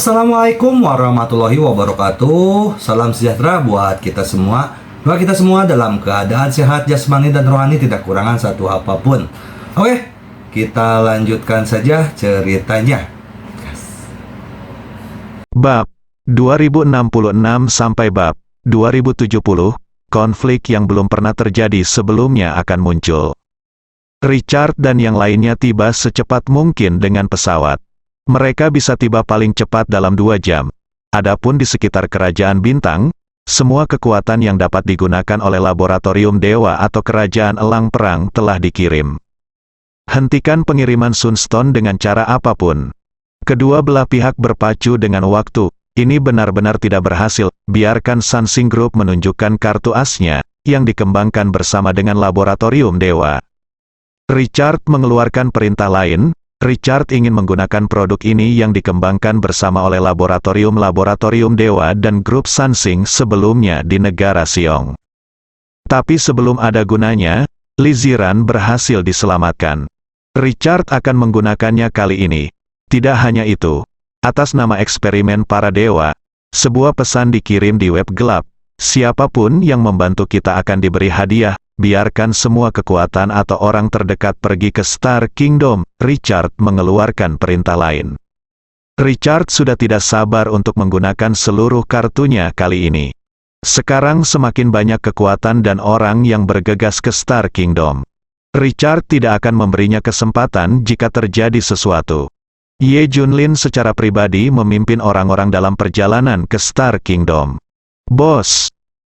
Assalamualaikum warahmatullahi wabarakatuh. Salam sejahtera buat kita semua. Doa kita semua dalam keadaan sehat jasmani dan rohani, tidak kurangan satu apapun. Oke, kita lanjutkan saja ceritanya. Bab 2066 sampai bab 2070, konflik yang belum pernah terjadi sebelumnya akan muncul. Richard dan yang lainnya tiba secepat mungkin dengan pesawat. Mereka bisa tiba paling cepat dalam 2 jam. Adapun di sekitar kerajaan bintang, semua kekuatan yang dapat digunakan oleh laboratorium dewa atau kerajaan elang perang telah dikirim. Hentikan pengiriman Sunstone dengan cara apapun. Kedua belah pihak berpacu dengan waktu. Ini benar-benar tidak berhasil. Biarkan Sansing Group menunjukkan kartu asnya, yang dikembangkan bersama dengan laboratorium dewa. Richard mengeluarkan perintah lain. Richard ingin menggunakan produk ini yang dikembangkan bersama oleh laboratorium dewa dan grup Sansing sebelumnya di negara Siong. Tapi sebelum ada gunanya, Li Ziran berhasil diselamatkan. Richard akan menggunakannya kali ini. Tidak hanya itu, atas nama eksperimen para dewa, sebuah pesan dikirim di web gelap. Siapapun yang membantu kita akan diberi hadiah. Biarkan semua kekuatan atau orang terdekat pergi ke Star Kingdom. Richard mengeluarkan perintah lain. Richard sudah tidak sabar untuk menggunakan seluruh kartunya kali ini. Sekarang semakin banyak kekuatan dan orang yang bergegas ke Star Kingdom. Richard tidak akan memberinya kesempatan jika terjadi sesuatu. Ye Junlin secara pribadi memimpin orang-orang dalam perjalanan ke Star Kingdom. Bos,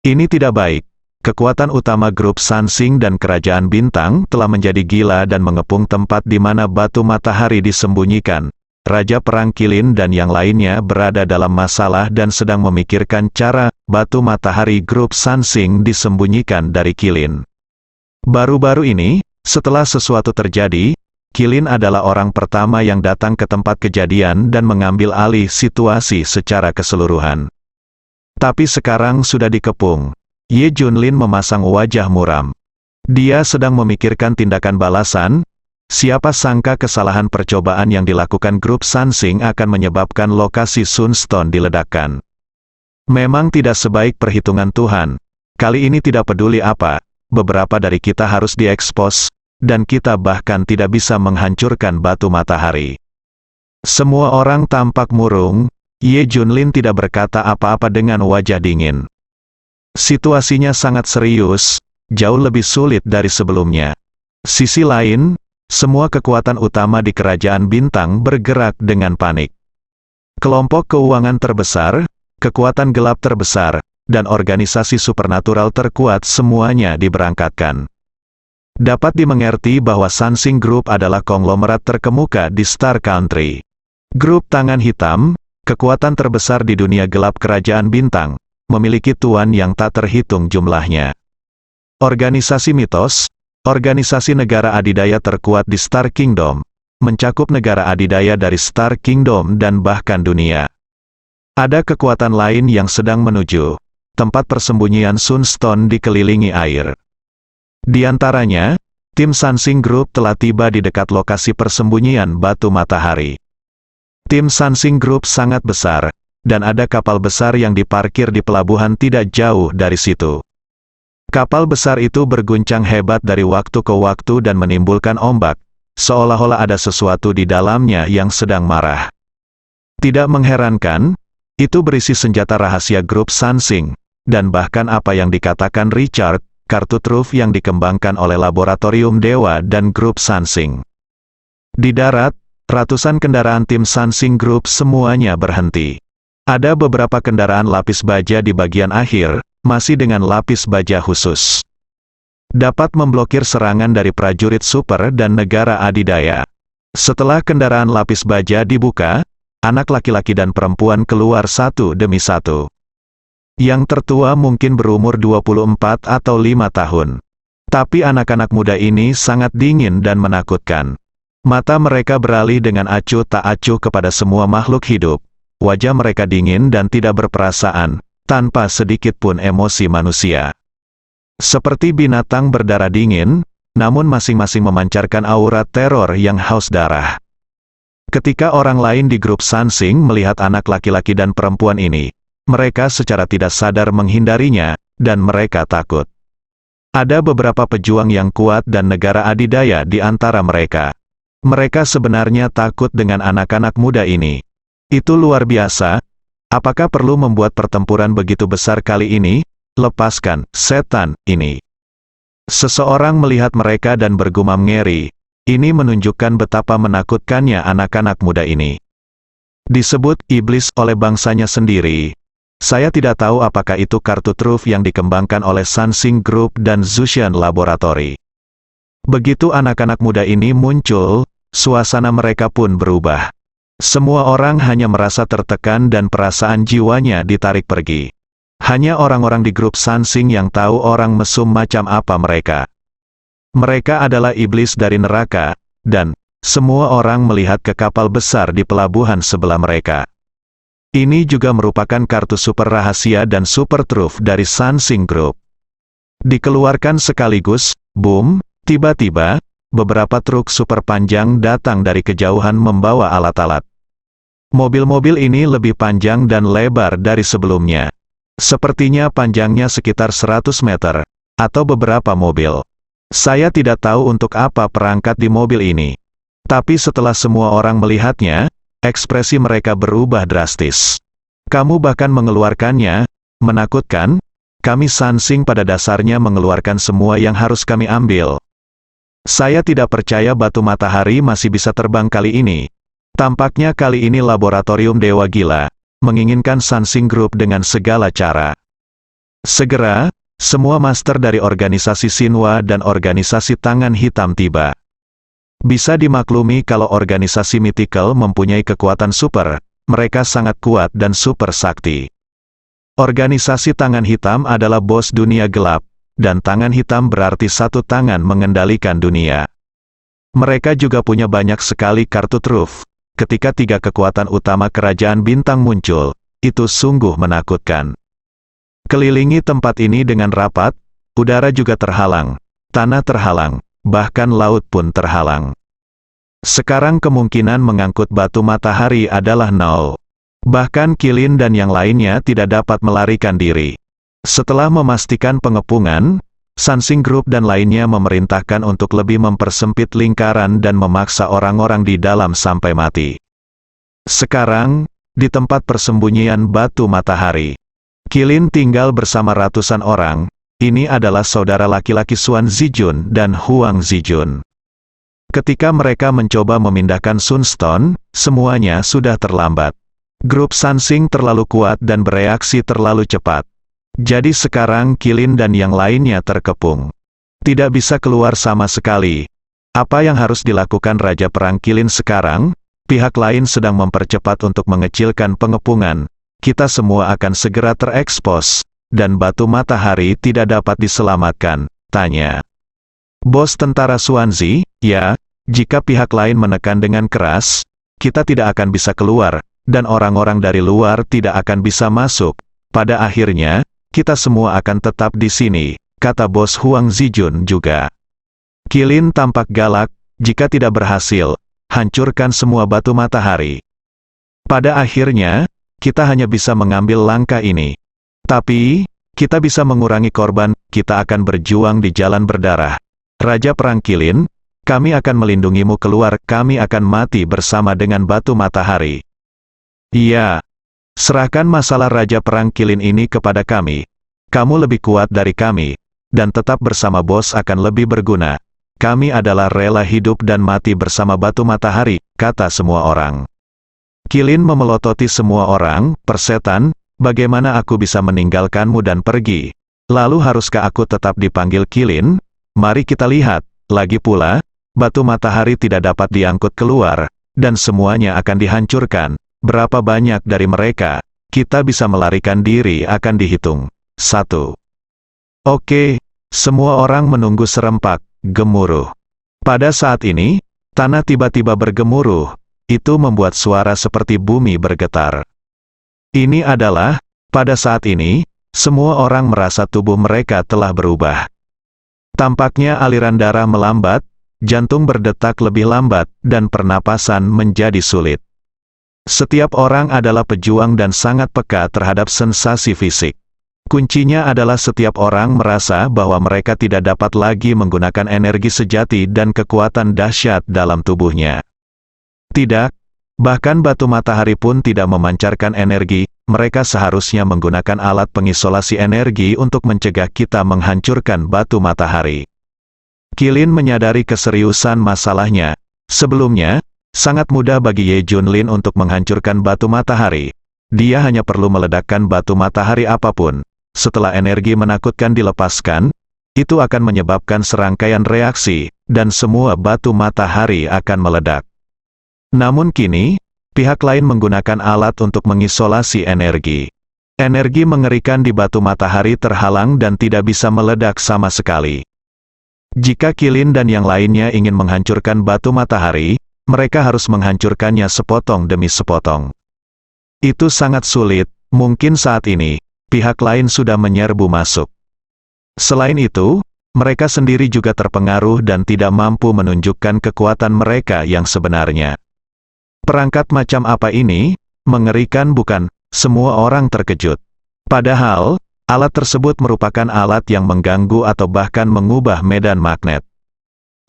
ini tidak baik. Kekuatan utama grup Sansing dan kerajaan bintang telah menjadi gila dan mengepung tempat di mana batu matahari disembunyikan. Raja Perang Kilin dan yang lainnya berada dalam masalah dan sedang memikirkan cara batu matahari grup Sansing disembunyikan dari Kilin. Baru-baru ini, setelah sesuatu terjadi, Kilin adalah orang pertama yang datang ke tempat kejadian dan mengambil alih situasi secara keseluruhan. Tapi sekarang sudah dikepung. Ye Junlin memasang wajah muram. Dia sedang memikirkan tindakan balasan. Siapa sangka kesalahan percobaan yang dilakukan grup Sansing akan menyebabkan lokasi Sunstone diledakkan. Memang tidak sebaik perhitungan Tuhan. Kali ini tidak peduli apa, beberapa dari kita harus diekspos, dan kita bahkan tidak bisa menghancurkan batu matahari. Semua orang tampak murung. Ye Junlin tidak berkata apa-apa dengan wajah dingin. Situasinya sangat serius, jauh lebih sulit dari sebelumnya. Sisi lain, semua kekuatan utama di kerajaan bintang bergerak dengan panik. Kelompok keuangan terbesar, kekuatan gelap terbesar, dan organisasi supernatural terkuat semuanya diberangkatkan. Dapat dimengerti bahwa Sansing Group adalah konglomerat terkemuka di Star Country. Grup Tangan Hitam, kekuatan terbesar di dunia gelap kerajaan bintang, memiliki tuan yang tak terhitung jumlahnya. Organisasi mitos, organisasi negara adidaya terkuat di Star Kingdom, mencakup negara adidaya dari Star Kingdom dan bahkan dunia. Ada kekuatan lain yang sedang menuju tempat persembunyian Sunstone dikelilingi air. Di antaranya, tim Sansing Group telah tiba di dekat lokasi persembunyian batu matahari. Tim Sansing Group sangat besar, dan ada kapal besar yang diparkir di pelabuhan tidak jauh dari situ. Kapal besar itu berguncang hebat dari waktu ke waktu dan menimbulkan ombak, seolah-olah ada sesuatu di dalamnya yang sedang marah. Tidak mengherankan, itu berisi senjata rahasia grup Sansing, dan bahkan apa yang dikatakan Richard, kartu truf yang dikembangkan oleh laboratorium dewa dan grup Sansing. Di darat, ratusan kendaraan tim Sansing Group semuanya berhenti. Ada beberapa kendaraan lapis baja di bagian akhir, masih dengan lapis baja khusus. Dapat memblokir serangan dari prajurit super dan negara adidaya. Setelah kendaraan lapis baja dibuka, anak laki-laki dan perempuan keluar satu demi satu. Yang tertua mungkin berumur 24 atau 5 tahun. Tapi anak-anak muda ini sangat dingin dan menakutkan. Mata mereka beralih dengan acuh tak acuh kepada semua makhluk hidup. Wajah mereka dingin dan tidak berperasaan, tanpa sedikit pun emosi manusia. Seperti binatang berdarah dingin, namun masing-masing memancarkan aura teror yang haus darah. Ketika orang lain di grup Sansing melihat anak laki-laki dan perempuan ini, mereka secara tidak sadar menghindarinya, dan mereka takut. Ada beberapa pejuang yang kuat dan negara adidaya di antara mereka. Mereka sebenarnya takut dengan anak-anak muda ini. Itu luar biasa. Apakah perlu membuat pertempuran begitu besar kali ini? Lepaskan setan ini. Seseorang melihat mereka dan bergumam ngeri. Ini menunjukkan betapa menakutkannya anak-anak muda ini. Disebut iblis oleh bangsanya sendiri. Saya tidak tahu apakah itu kartu truf yang dikembangkan oleh Sansing Group dan Zushan Laboratory. Begitu anak-anak muda ini muncul, suasana mereka pun berubah. Semua orang hanya merasa tertekan dan perasaan jiwanya ditarik pergi. Hanya orang-orang di grup Sansing yang tahu orang mesum macam apa mereka. Mereka adalah iblis dari neraka, dan semua orang melihat ke kapal besar di pelabuhan sebelah mereka. Ini juga merupakan kartu super rahasia dan super truf dari Sansing Group. Dikeluarkan sekaligus, boom, tiba-tiba, beberapa truk super panjang datang dari kejauhan membawa alat-alat. Mobil-mobil ini lebih panjang dan lebar dari sebelumnya. Sepertinya panjangnya sekitar 100 meter, atau beberapa mobil. Saya tidak tahu untuk apa perangkat di mobil ini. Tapi setelah semua orang melihatnya, ekspresi mereka berubah drastis. Kamu bahkan mengeluarkannya, menakutkan. Kami Sansing pada dasarnya mengeluarkan semua yang harus kami ambil. Saya tidak percaya batu matahari masih bisa terbang kali ini. Tampaknya kali ini laboratorium Dewa Gila menginginkan Sansing Group dengan segala cara. Segera, semua master dari organisasi Shinwa dan organisasi Tangan Hitam tiba. Bisa dimaklumi kalau organisasi Mythical mempunyai kekuatan super, mereka sangat kuat dan super sakti. Organisasi Tangan Hitam adalah bos dunia gelap, dan Tangan Hitam berarti satu tangan mengendalikan dunia. Mereka juga punya banyak sekali kartu truf. Ketika tiga kekuatan utama kerajaan bintang muncul, itu sungguh menakutkan. Kelilingi tempat ini dengan rapat, udara juga terhalang, tanah terhalang, bahkan laut pun terhalang. Sekarang kemungkinan mengangkut batu matahari adalah nol. Bahkan Kilin dan yang lainnya tidak dapat melarikan diri. Setelah memastikan pengepungan, Sansing Group dan lainnya memerintahkan untuk lebih mempersempit lingkaran dan memaksa orang-orang di dalam sampai mati. Sekarang, di tempat persembunyian batu matahari, Kilin tinggal bersama ratusan orang. Ini adalah saudara laki-laki Xuan Zijun dan Huang Zijun. Ketika mereka mencoba memindahkan Sunstone, semuanya sudah terlambat. Grup Sansing terlalu kuat dan bereaksi terlalu cepat. Jadi sekarang Kilin dan yang lainnya terkepung. Tidak bisa keluar sama sekali. Apa yang harus dilakukan Raja Perang Kilin sekarang? Pihak lain sedang mempercepat untuk mengecilkan pengepungan. Kita semua akan segera terekspos, dan batu matahari tidak dapat diselamatkan, tanya. Bos tentara Xuanzi, ya, jika pihak lain menekan dengan keras, kita tidak akan bisa keluar, dan orang-orang dari luar tidak akan bisa masuk. Pada akhirnya, kita semua akan tetap di sini, kata bos Huang Zijun juga. Kilin tampak galak, jika tidak berhasil, hancurkan semua batu matahari. Pada akhirnya, kita hanya bisa mengambil langkah ini. Tapi, kita bisa mengurangi korban, kita akan berjuang di jalan berdarah. Raja Perang Kilin, kami akan melindungimu keluar, kami akan mati bersama dengan batu matahari. Iya. Serahkan masalah Raja Perang Kilin ini kepada kami. Kamu lebih kuat dari kami, dan tetap bersama bos akan lebih berguna. Kami adalah rela hidup dan mati bersama batu matahari, kata semua orang. Kilin memelototi semua orang, persetan, bagaimana aku bisa meninggalkanmu dan pergi? Lalu haruskah aku tetap dipanggil Kilin? Mari kita lihat, lagi pula, batu matahari tidak dapat diangkut keluar, dan semuanya akan dihancurkan. Berapa banyak dari mereka, kita bisa melarikan diri akan dihitung. 1. Oke, semua orang menunggu serempak, gemuruh. Pada saat ini, tanah tiba-tiba bergemuruh. Itu membuat suara seperti bumi bergetar. Ini adalah, pada saat ini, semua orang merasa tubuh mereka telah berubah. Tampaknya aliran darah melambat, jantung berdetak lebih lambat, dan pernapasan menjadi sulit. Setiap orang adalah pejuang dan sangat peka terhadap sensasi fisik. Kuncinya adalah setiap orang merasa bahwa mereka tidak dapat lagi menggunakan energi sejati dan kekuatan dahsyat dalam tubuhnya. Tidak, bahkan batu matahari pun tidak memancarkan energi, mereka seharusnya menggunakan alat pengisolasi energi untuk mencegah kita menghancurkan batu matahari. Qilin menyadari keseriusan masalahnya. Sebelumnya, sangat mudah bagi Ye Junlin untuk menghancurkan batu matahari. Dia hanya perlu meledakkan batu matahari apapun. Setelah energi menakutkan dilepaskan, itu akan menyebabkan serangkaian reaksi, dan semua batu matahari akan meledak. Namun kini, pihak lain menggunakan alat untuk mengisolasi energi. Energi mengerikan di batu matahari terhalang dan tidak bisa meledak sama sekali. Jika Qilin dan yang lainnya ingin menghancurkan batu matahari, mereka harus menghancurkannya sepotong demi sepotong. Itu sangat sulit, mungkin saat ini, pihak lain sudah menyerbu masuk. Selain itu, mereka sendiri juga terpengaruh dan tidak mampu menunjukkan kekuatan mereka yang sebenarnya. Perangkat macam apa ini? Mengerikan bukan? Semua orang terkejut. Padahal, alat tersebut merupakan alat yang mengganggu atau bahkan mengubah medan magnet.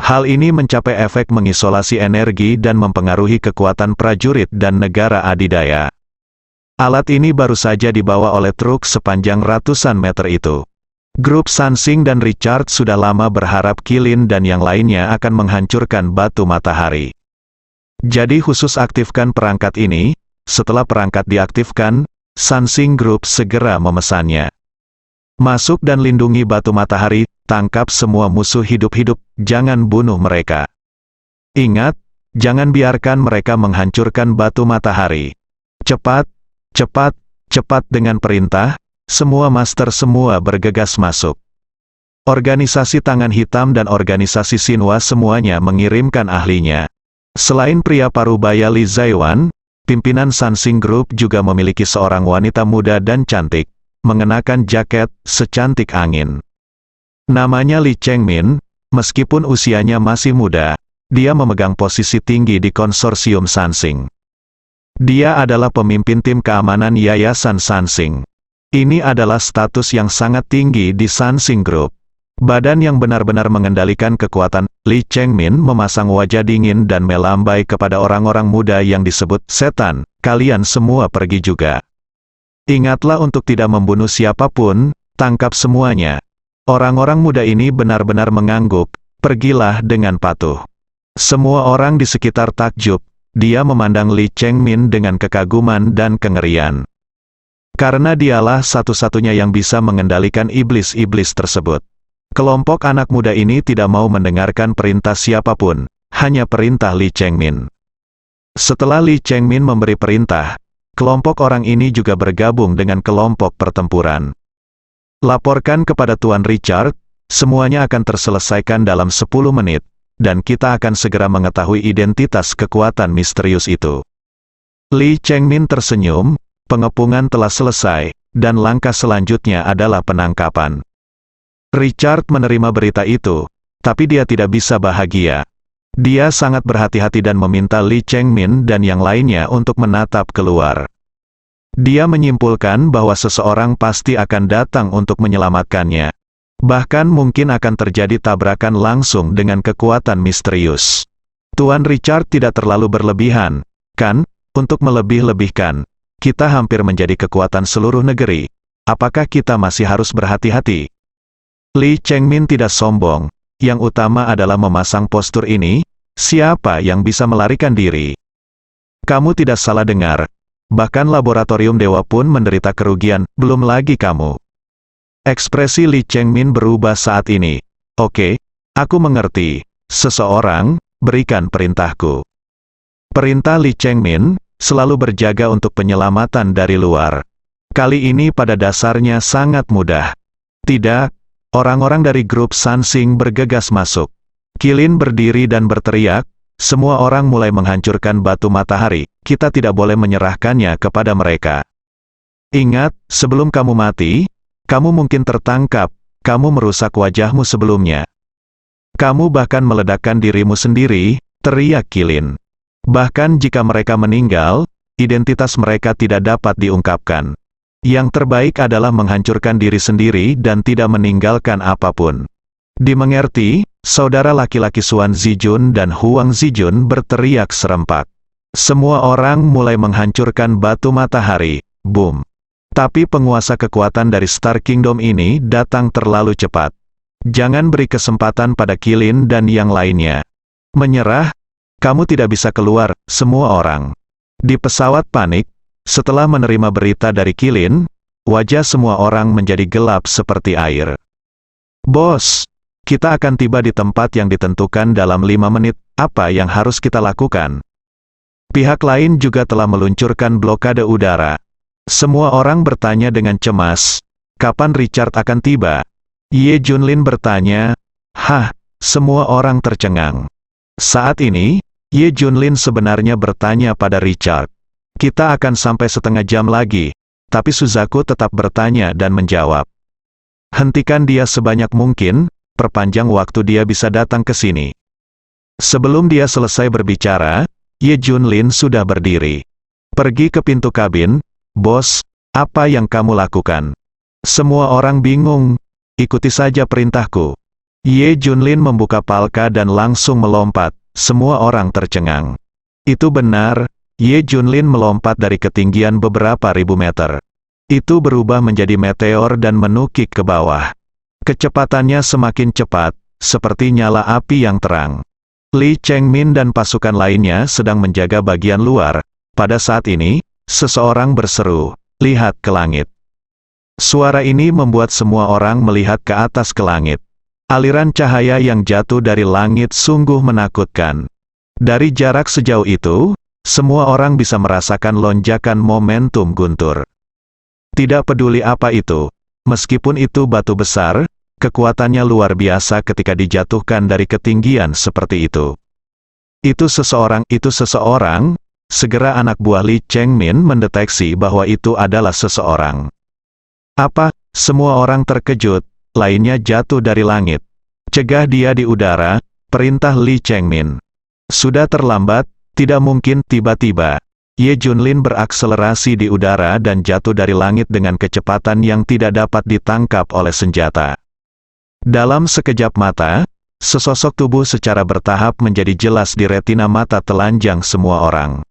Hal ini mencapai efek mengisolasi energi dan mempengaruhi kekuatan prajurit dan negara adidaya. Alat ini baru saja dibawa oleh truk sepanjang ratusan meter itu. Grup Sansing dan Richard sudah lama berharap Qilin dan yang lainnya akan menghancurkan batu matahari. Jadi khusus aktifkan perangkat ini. Setelah perangkat diaktifkan, Sansing Group segera memesannya. Masuk dan lindungi batu matahari, tangkap semua musuh hidup-hidup, jangan bunuh mereka. Ingat, jangan biarkan mereka menghancurkan batu matahari. Cepat, cepat, cepat dengan perintah, semua master semua bergegas masuk. Organisasi Tangan Hitam dan organisasi Shinwa semuanya mengirimkan ahlinya. Selain pria parubaya Li Zaiwan, pimpinan Sansing Group juga memiliki seorang wanita muda dan cantik, mengenakan jaket secantik angin. Namanya Li Chengmin, meskipun usianya masih muda, dia memegang posisi tinggi di konsorsium Sansing. Dia adalah pemimpin tim keamanan Yayasan Sansing. Ini adalah status yang sangat tinggi di Sansing Group. Badan yang benar-benar mengendalikan kekuatan, Li Chengmin memasang wajah dingin dan melambai kepada orang-orang muda yang disebut setan, kalian semua pergi juga. Ingatlah untuk tidak membunuh siapapun, tangkap semuanya. Orang-orang muda ini benar-benar mengangguk, pergilah dengan patuh. Semua orang di sekitar takjub. Dia memandang Li Chengmin dengan kekaguman dan kengerian. Karena dialah satu-satunya yang bisa mengendalikan iblis-iblis tersebut. Kelompok anak muda ini tidak mau mendengarkan perintah siapapun, hanya perintah Li Chengmin. Setelah Li Chengmin memberi perintah, kelompok orang ini juga bergabung dengan kelompok pertempuran. Laporkan kepada Tuan Richard, semuanya akan terselesaikan dalam 10 menit. Dan kita akan segera mengetahui identitas kekuatan misterius itu. Li Chengmin tersenyum, pengepungan telah selesai, dan langkah selanjutnya adalah penangkapan. Richard menerima berita itu, tapi dia tidak bisa bahagia. Dia sangat berhati-hati dan meminta Li Chengmin dan yang lainnya untuk menatap keluar. Dia menyimpulkan bahwa seseorang pasti akan datang untuk menyelamatkannya. Bahkan mungkin akan terjadi tabrakan langsung dengan kekuatan misterius. Tuan Richard tidak terlalu berlebihan, kan? Untuk melebih-lebihkan, kita hampir menjadi kekuatan seluruh negeri. Apakah kita masih harus berhati-hati? Li Chengmin tidak sombong. Yang utama adalah memasang postur ini. Siapa yang bisa melarikan diri? Kamu tidak salah dengar. Bahkan laboratorium dewa pun menderita kerugian, belum lagi kamu. Ekspresi Li Chengmin berubah saat ini. Oke, aku mengerti. Seseorang, berikan perintahku. Perintah Li Chengmin, selalu berjaga untuk penyelamatan dari luar. Kali ini pada dasarnya sangat mudah. Tidak, orang-orang dari grup Sansing bergegas masuk. Qilin berdiri dan berteriak, semua orang mulai menghancurkan batu matahari, kita tidak boleh menyerahkannya kepada mereka. Ingat, sebelum kamu mati, kamu mungkin tertangkap, kamu merusak wajahmu sebelumnya. Kamu bahkan meledakkan dirimu sendiri, teriak Qilin. Bahkan jika mereka meninggal, identitas mereka tidak dapat diungkapkan. Yang terbaik adalah menghancurkan diri sendiri dan tidak meninggalkan apapun. Dimengerti, saudara laki-laki Xuan Zijun dan Huang Zijun berteriak serempak. Semua orang mulai menghancurkan batu matahari. Boom. Tapi penguasa kekuatan dari Star Kingdom ini datang terlalu cepat. Jangan beri kesempatan pada Qilin dan yang lainnya. Menyerah? Kamu tidak bisa keluar, semua orang. Di pesawat panik, setelah menerima berita dari Qilin, wajah semua orang menjadi gelap seperti air. Bos, kita akan tiba di tempat yang ditentukan dalam 5 menit, apa yang harus kita lakukan? Pihak lain juga telah meluncurkan blokade udara. Semua orang bertanya dengan cemas, kapan Richard akan tiba? Ye Junlin bertanya, hah, semua orang tercengang. Saat ini, Ye Junlin sebenarnya bertanya pada Richard. Kita akan sampai setengah jam lagi, tapi Suzaku tetap bertanya dan menjawab. Hentikan dia sebanyak mungkin, perpanjang waktu dia bisa datang ke sini. Sebelum dia selesai berbicara, Ye Junlin sudah berdiri. Pergi ke pintu kabin, bos, apa yang kamu lakukan? Semua orang bingung. Ikuti saja perintahku. Ye Junlin membuka palka dan langsung melompat, semua orang tercengang. Itu benar, Ye Junlin melompat dari ketinggian beberapa ribu meter. Itu berubah menjadi meteor dan menukik ke bawah. Kecepatannya semakin cepat, seperti nyala api yang terang. Li Chengmin dan pasukan lainnya sedang menjaga bagian luar. Pada saat ini, seseorang berseru, lihat ke langit. Suara ini membuat semua orang melihat ke atas ke langit. Aliran cahaya yang jatuh dari langit sungguh menakutkan. Dari jarak sejauh itu, semua orang bisa merasakan lonjakan momentum guntur. Tidak peduli apa itu, meskipun itu batu besar, kekuatannya luar biasa ketika dijatuhkan dari ketinggian seperti itu. Itu seseorang, segera anak buah Li Chengmin mendeteksi bahwa itu adalah seseorang. Apa? Semua orang terkejut, lainnya jatuh dari langit. Cegah dia di udara, perintah Li Chengmin. Sudah terlambat, tidak mungkin. Tiba-tiba, Ye Junlin berakselerasi di udara dan jatuh dari langit dengan kecepatan yang tidak dapat ditangkap oleh senjata. Dalam sekejap mata, sesosok tubuh secara bertahap menjadi jelas di retina mata telanjang semua orang.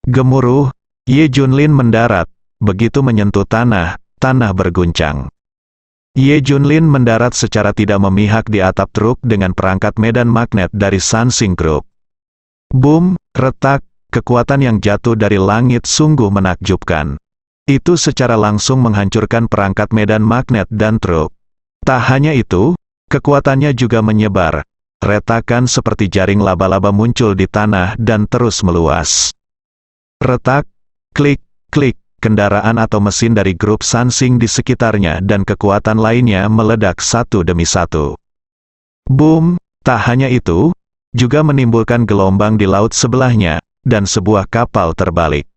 Gemuruh, Ye Junlin mendarat, begitu menyentuh tanah berguncang. Ye Junlin mendarat secara tidak memihak di atap truk dengan perangkat medan magnet dari Sansing Group. Boom, retak, kekuatan yang jatuh dari langit sungguh menakjubkan. Itu secara langsung menghancurkan perangkat medan magnet dan truk. Tak hanya itu, kekuatannya juga menyebar. Retakan seperti jaring laba-laba muncul di tanah dan terus meluas. Retak, klik, klik. Kendaraan atau mesin dari grup Sansing di sekitarnya dan kekuatan lainnya meledak satu demi satu. Boom, tak hanya itu, juga menimbulkan gelombang di laut sebelahnya, dan sebuah kapal terbalik.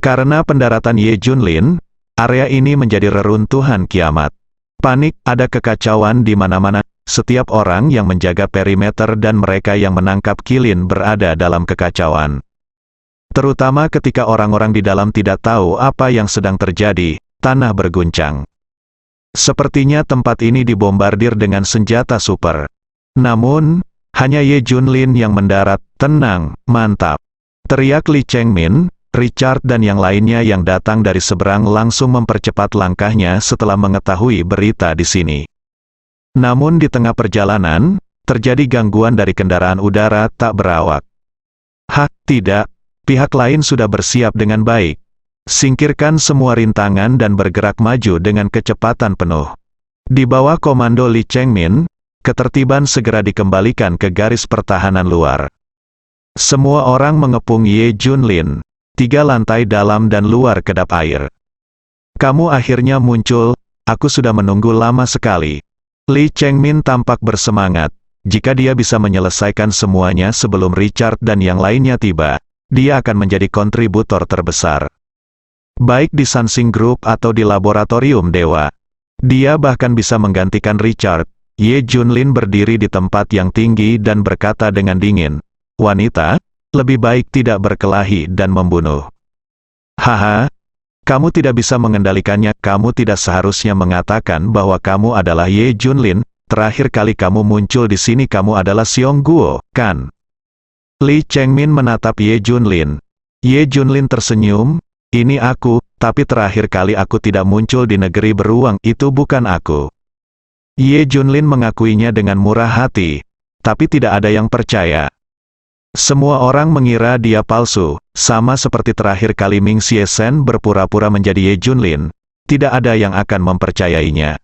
Karena pendaratan Ye Junlin, area ini menjadi reruntuhan kiamat. Panik, ada kekacauan di mana-mana, setiap orang yang menjaga perimeter dan mereka yang menangkap Qilin berada dalam kekacauan. Terutama ketika orang-orang di dalam tidak tahu apa yang sedang terjadi, tanah berguncang. Sepertinya tempat ini dibombardir dengan senjata super. Namun, hanya Ye Junlin yang mendarat, tenang, mantap. Teriak Li Chengmin, Richard dan yang lainnya yang datang dari seberang langsung mempercepat langkahnya setelah mengetahui berita di sini. Namun di tengah perjalanan, terjadi gangguan dari kendaraan udara tak berawak. Hah, tidak. Pihak lain sudah bersiap dengan baik. Singkirkan semua rintangan dan bergerak maju dengan kecepatan penuh. Di bawah komando Li Chengmin, ketertiban segera dikembalikan ke garis pertahanan luar. Semua orang mengepung Ye Junlin, 3 lantai dalam dan luar kedap air. Kamu akhirnya muncul, aku sudah menunggu lama sekali. Li Chengmin tampak bersemangat, jika dia bisa menyelesaikan semuanya sebelum Richard dan yang lainnya tiba. Dia akan menjadi kontributor terbesar. Baik di Sansing Group atau di Laboratorium Dewa. Dia bahkan bisa menggantikan Richard, Ye Junlin berdiri di tempat yang tinggi dan berkata dengan dingin, "Wanita, lebih baik tidak berkelahi dan membunuh." "Haha, kamu tidak bisa mengendalikannya, kamu tidak seharusnya mengatakan bahwa kamu adalah Ye Junlin, terakhir kali kamu muncul di sini kamu adalah Xiong Guo, kan?" Li Chengmin menatap Ye Junlin. Ye Junlin tersenyum, "Ini aku, tapi terakhir kali aku tidak muncul di negeri beruang, itu bukan aku." Ye Junlin mengakuinya dengan murah hati, tapi tidak ada yang percaya. Semua orang mengira dia palsu, sama seperti terakhir kali Ming Xiesen berpura-pura menjadi Ye Junlin, tidak ada yang akan mempercayainya.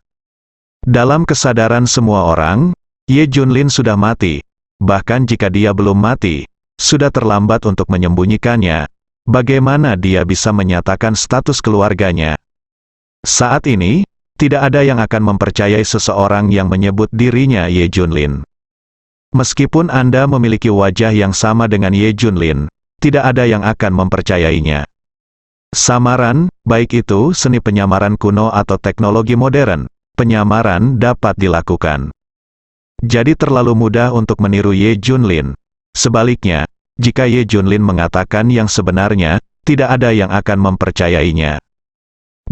Dalam kesadaran semua orang, Ye Junlin sudah mati, bahkan jika dia belum mati, sudah terlambat untuk menyembunyikannya. Bagaimana dia bisa menyatakan status keluarganya? Saat ini, tidak ada yang akan mempercayai seseorang yang menyebut dirinya Ye Junlin. Meskipun Anda memiliki wajah yang sama dengan Ye Junlin, tidak ada yang akan mempercayainya. Samaran, baik itu seni penyamaran kuno atau teknologi modern, penyamaran dapat dilakukan. Jadi terlalu mudah untuk meniru Ye Junlin. Sebaliknya, jika Ye Junlin mengatakan yang sebenarnya, tidak ada yang akan mempercayainya.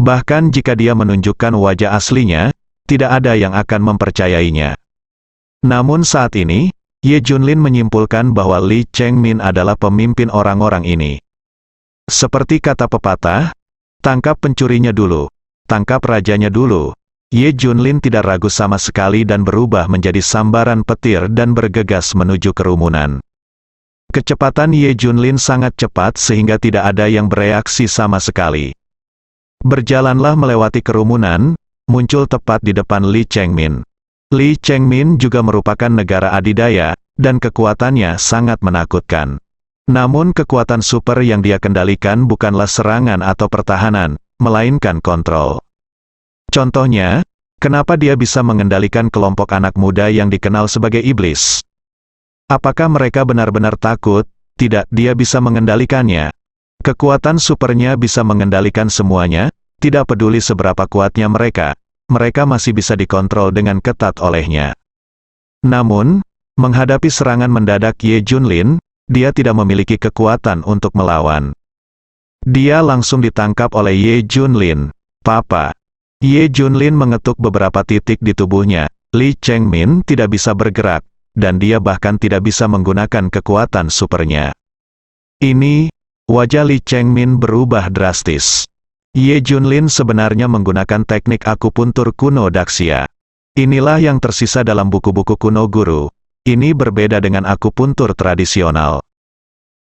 Bahkan jika dia menunjukkan wajah aslinya, tidak ada yang akan mempercayainya. Namun saat ini, Ye Junlin menyimpulkan bahwa Li Chengmin adalah pemimpin orang-orang ini. Seperti kata pepatah, tangkap pencurinya dulu, tangkap rajanya dulu. Ye Junlin tidak ragu sama sekali dan berubah menjadi sambaran petir dan bergegas menuju kerumunan. Kecepatan Ye Junlin sangat cepat sehingga tidak ada yang bereaksi sama sekali. Berjalanlah melewati kerumunan, muncul tepat di depan Li Chengmin. Li Chengmin juga merupakan negara adidaya, dan kekuatannya sangat menakutkan. Namun kekuatan super yang dia kendalikan bukanlah serangan atau pertahanan, melainkan kontrol. Contohnya, kenapa dia bisa mengendalikan kelompok anak muda yang dikenal sebagai iblis? Apakah mereka benar-benar takut? Tidak, dia bisa mengendalikannya. Kekuatan supernya bisa mengendalikan semuanya, tidak peduli seberapa kuatnya mereka masih bisa dikontrol dengan ketat olehnya. Namun, menghadapi serangan mendadak Ye Junlin, dia tidak memiliki kekuatan untuk melawan. Dia langsung ditangkap oleh Ye Junlin. "Papa." Ye Junlin mengetuk beberapa titik di tubuhnya. Li Chengmin tidak bisa bergerak, dan dia bahkan tidak bisa menggunakan kekuatan supernya. Ini, wajah Li Chengmin berubah drastis. Ye Junlin sebenarnya menggunakan teknik akupuntur kuno Daxia. Inilah yang tersisa dalam buku-buku kuno guru. Ini berbeda dengan akupuntur tradisional.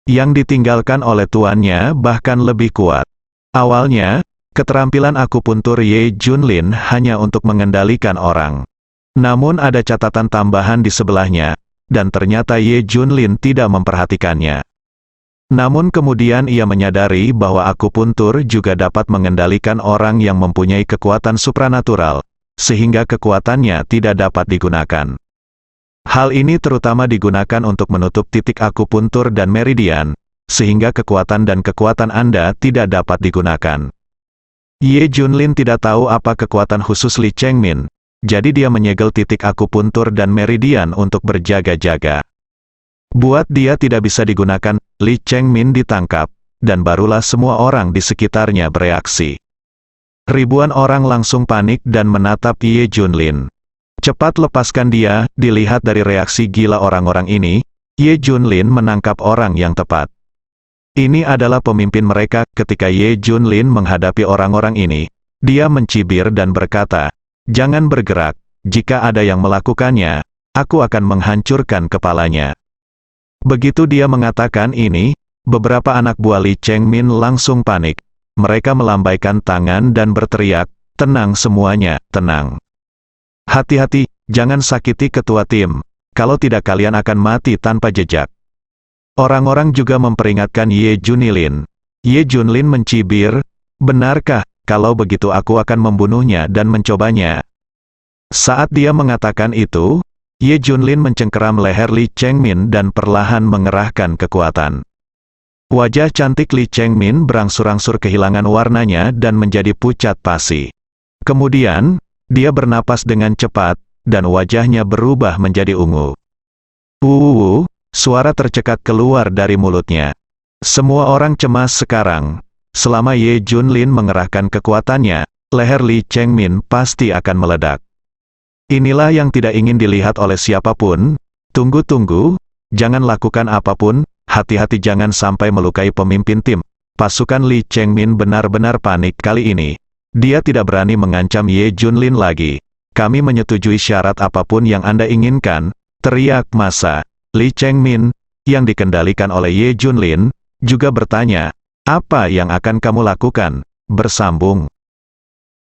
Yang ditinggalkan oleh tuannya bahkan lebih kuat. Awalnya, keterampilan akupuntur Ye Junlin hanya untuk mengendalikan orang. Namun ada catatan tambahan di sebelahnya, dan ternyata Ye Junlin tidak memperhatikannya. Namun kemudian ia menyadari bahwa akupuntur juga dapat mengendalikan orang yang mempunyai kekuatan supranatural, sehingga kekuatannya tidak dapat digunakan. Hal ini terutama digunakan untuk menutup titik akupuntur dan meridian, sehingga kekuatan dan kekuatan Anda tidak dapat digunakan. Ye Junlin tidak tahu apa kekuatan khusus Li Chengmin, jadi dia menyegel titik akupuntur dan meridian untuk berjaga-jaga. Buat dia tidak bisa digunakan, Li Chengmin ditangkap, dan barulah semua orang di sekitarnya bereaksi. Ribuan orang langsung panik dan menatap Ye Junlin. "Cepat lepaskan dia." Dilihat dari reaksi gila orang-orang ini, Ye Junlin menangkap orang yang tepat. Ini adalah pemimpin mereka. Ketika Ye Junlin menghadapi orang-orang ini, dia mencibir dan berkata, "Jangan bergerak, jika ada yang melakukannya, aku akan menghancurkan kepalanya." Begitu dia mengatakan ini, beberapa anak buah Li Chengmin langsung panik. Mereka melambaikan tangan dan berteriak, "Tenang semuanya, tenang. Hati-hati, jangan sakiti ketua tim, kalau tidak kalian akan mati tanpa jejak." Orang-orang juga memperingatkan Ye Junlin. Ye Junlin mencibir, "Benarkah, kalau begitu aku akan membunuhnya dan mencobanya?" Saat dia mengatakan itu, Ye Junlin mencengkeram leher Li Chengmin dan perlahan mengerahkan kekuatan. Wajah cantik Li Chengmin berangsur-angsur kehilangan warnanya dan menjadi pucat pasi. Kemudian, dia bernapas dengan cepat, dan wajahnya berubah menjadi ungu. Suara tercekat keluar dari mulutnya. Semua orang cemas sekarang. Selama Ye Junlin mengerahkan kekuatannya, leher Li Chengmin pasti akan meledak. Inilah yang tidak ingin dilihat oleh siapapun. Tunggu, jangan lakukan apapun, hati-hati jangan sampai melukai pemimpin tim. Pasukan Li Chengmin benar-benar panik kali ini. Dia tidak berani mengancam Ye Junlin lagi. Kami menyetujui syarat apapun yang Anda inginkan, teriak massa. Li Chengmin, yang dikendalikan oleh Ye Junlin, juga bertanya, apa yang akan kamu lakukan? Bersambung.